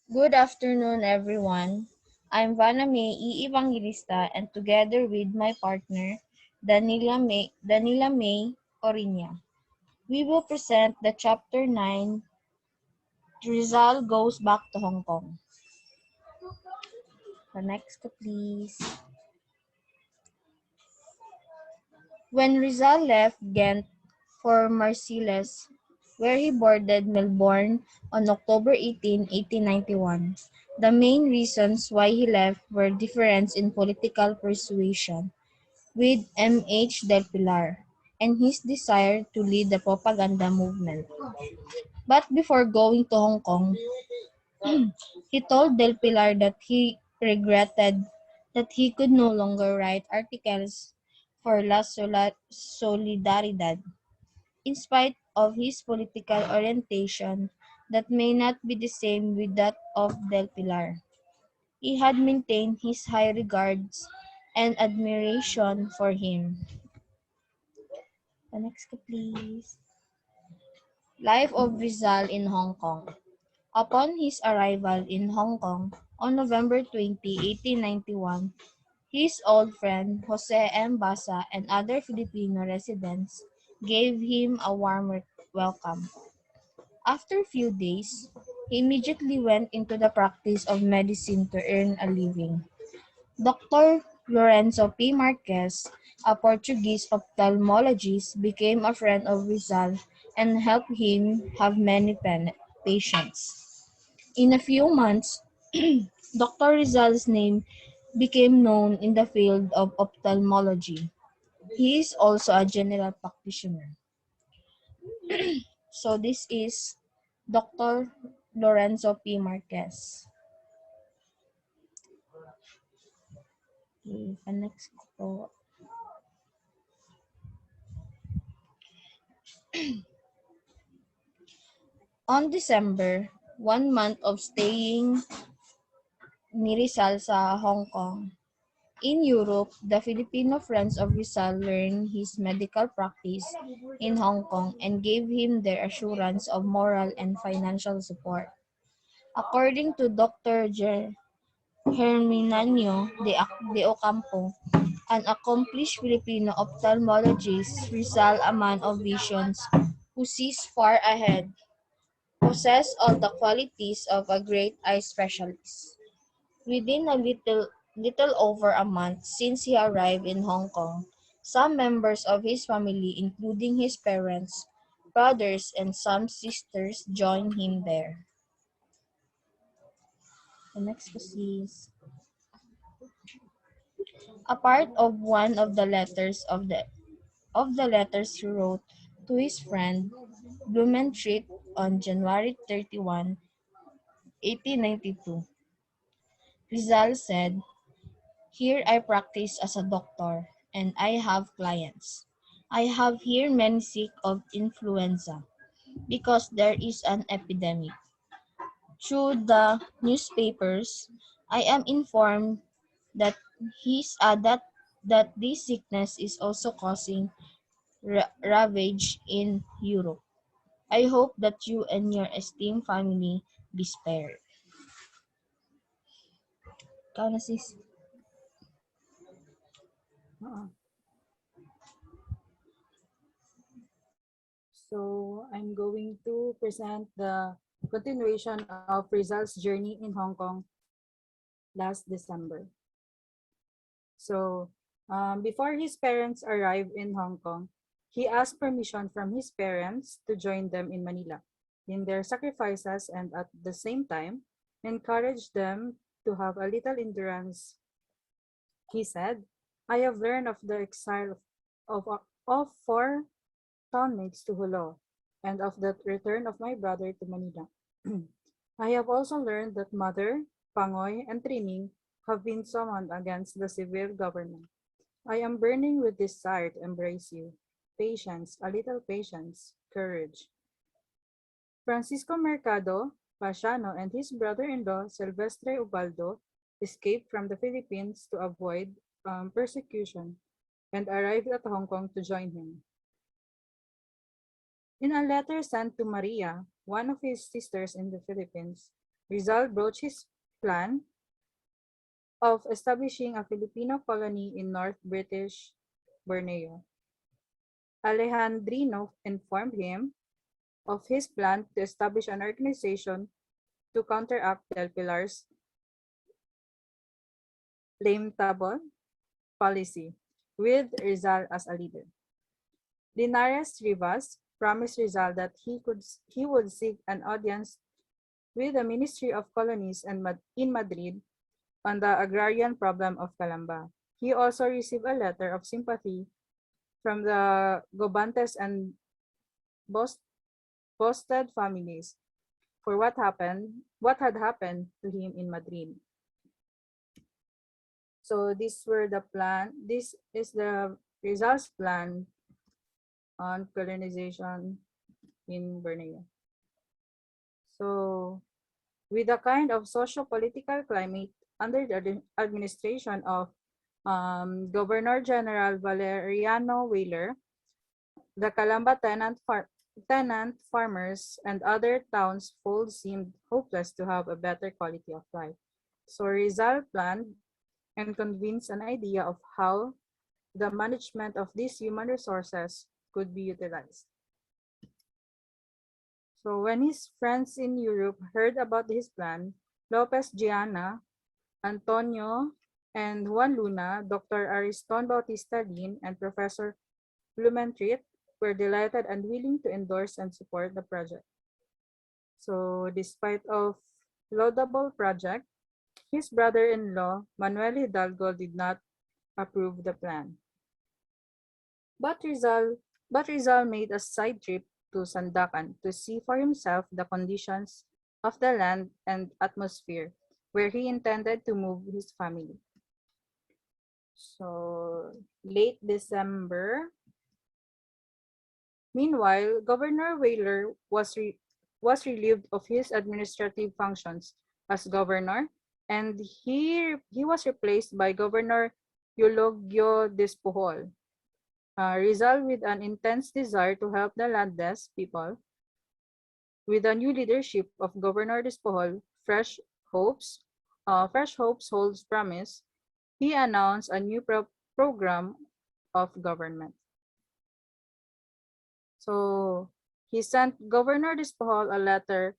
Good afternoon, everyone. I'm Vaname Evangelista, and together with my partner, Danila May Orinya, we will present the Chapter 9, Rizal Goes Back to Hong Kong. The next, please. When Rizal left Ghent for Marseilles, where he boarded Melbourne on October 18, 1891, the main reasons why he left were difference in political persuasion with M.H. Del Pilar and his desire to lead the propaganda movement. But before going to Hong Kong, he told Del Pilar that he regretted that he could no longer write articles for Solidaridad, in spite of his political orientation that may not be the same with that of Del Pilar. He had maintained his high regards and admiration for him. The next, please. Life of Rizal in Hong Kong. Upon his arrival in Hong Kong on November 20, 1891, his old friend Jose M. Basa and other Filipino residents gave him a warm welcome. After a few days, he immediately went into the practice of medicine to earn a living. Doctor Lorenzo P. Marquez, a Portuguese ophthalmologist, became a friend of Rizal and helped him have many patients. In a few months, Dr. Rizal's name became known in the field of ophthalmology. He is also a general practitioner. So this is Dr. Lorenzo P. Marquez. Okay, next po. On December, 1 month of staying ni Rizal sa Hong Kong. In Europe, the Filipino friends of Rizal learned his medical practice in Hong Kong and gave him their assurance of moral and financial support. According to Dr. Herminio de Ocampo, an accomplished Filipino ophthalmologist, Rizal, a man of visions who sees far ahead, possessed all the qualities of a great eye specialist. Within a little over a month since he arrived in Hong Kong, some members of his family, including his parents, brothers, and some sisters, joined him there. The next is a part of one of the letters he wrote to his friend Blumentritt on January 31, 1892. Rizal said, "Here I practice as a doctor, and I have clients. I have here many sick of influenza, because there is an epidemic. Through the newspapers, I am informed that that this sickness is also causing ravage in Europe. I hope that you and your esteemed family be spared." Ikaw na, sis. Uh, So I'm going to present the continuation of Rizal's journey in Hong Kong last December. So before his parents arrived in Hong Kong, he asked permission from his parents to join them in Manila in their sacrifices, and at the same time encouraged them to have a little endurance. He said, "I have learned of the exile of four townmates to Hulo, and of the return of my brother to Manila. I have also learned that Mother, Pangoy, and Trining have been summoned against the civil government. I am burning with desire to embrace you. Patience, a little patience, courage." Francisco Mercado, Pasiano, and his brother-in-law, Silvestre Ubaldo, escaped from the Philippines to avoid persecution and arrived at Hong Kong to join him. In a letter sent to Maria, one of his sisters in the Philippines, Rizal broached his plan of establishing a Filipino colony in North British Borneo. Alejandrino informed him of his plan to establish an organization to counteract Del Pilar's lamentable policy, with Rizal as a leader. Linares Rivas promised Rizal that he would seek an audience with the Ministry of Colonies in Madrid on the agrarian problem of Calamba. He also received a letter of sympathy from the Gobantes and Bos- Bosted families for what had happened to him in Madrid. So this is the Rizal's plan on colonization in Borneo. So with a kind of socio-political climate under the administration of Governor General Valeriano Weyler, the Calamba tenant farmers and other townsfolk seemed hopeless to have a better quality of life. So Rizal planned and convinced an idea of how the management of these human resources could be utilized. So when his friends in Europe heard about his plan, Lopez Giana, Antonio, and Juan Luna, Dr. Ariston Bautista Lin, and Professor Blumentritt were delighted and willing to endorse and support the project. So despite of laudable project, his brother-in-law, Manuel Hidalgo, did not approve the plan. But Rizal, but Rizal made a side trip to Sandakan to see for himself the conditions of the land and atmosphere where he intended to move his family. So late December. Meanwhile, Governor Weyler was relieved of his administrative functions as governor, and he was replaced by Governor Eulogio Despujol. Rizal, with an intense desire to help the landless people, with the new leadership of Governor Despujol, hopes, fresh hopes holds promise, he announced a new program of government. So he sent Governor Despujol a letter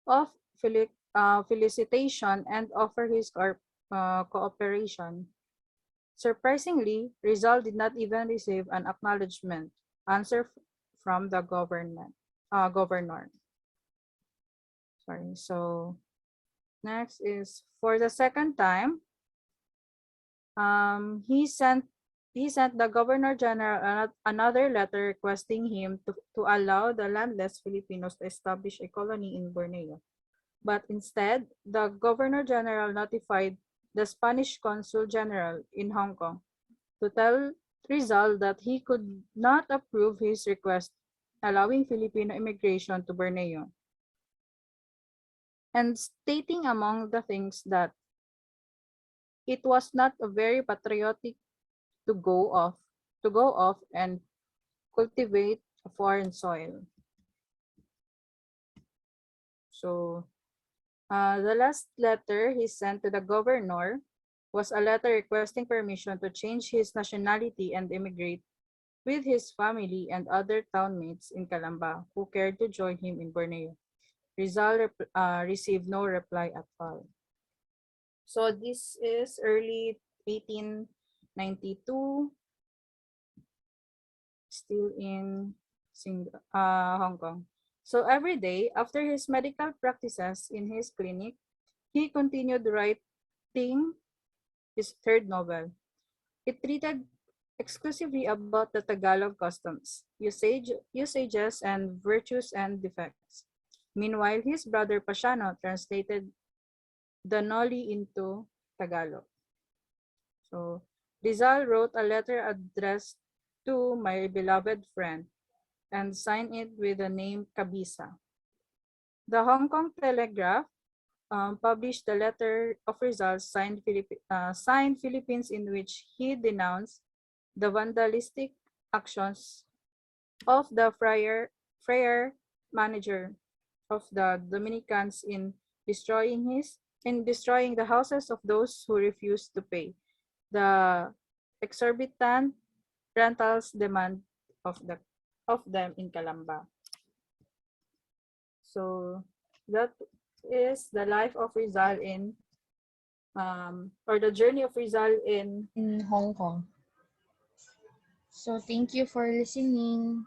of felicitation and offered his cooperation. Surprisingly, Rizal did not even receive an acknowledgement answer from the governor. Sorry. So next is for the second time, he sent the Governor General another letter requesting him to allow the landless Filipinos to establish a colony in Borneo. But instead, the Governor General notified the Spanish Consul General in Hong Kong to tell Rizal that he could not approve his request allowing Filipino immigration to Borneo, and stating among the things that it was not a very patriotic to go off and cultivate a foreign soil. So the last letter he sent to the governor was a letter requesting permission to change his nationality and immigrate with his family and other townmates in Calamba who cared to join him in Borneo. Rizal received no reply at all. So this is early 1892, still in Hong Kong. So every day, after his medical practices in his clinic, he continued writing his third novel. It treated exclusively about the Tagalog customs, usages, and virtues and defects. Meanwhile, his brother Pasiano translated the Noli into Tagalog. So Rizal wrote a letter addressed to my beloved friend and signed it with the name Cabisa. The Hong Kong Telegraph published the letter of Rizal signed Philippines, in which he denounced the vandalistic actions of the friar manager of the Dominicans in destroying the houses of those who refused to pay the exorbitant rentals demand of them in Calamba. So that is the life of Rizal in or the journey of Rizal in in Hong Kong. So thank you for listening.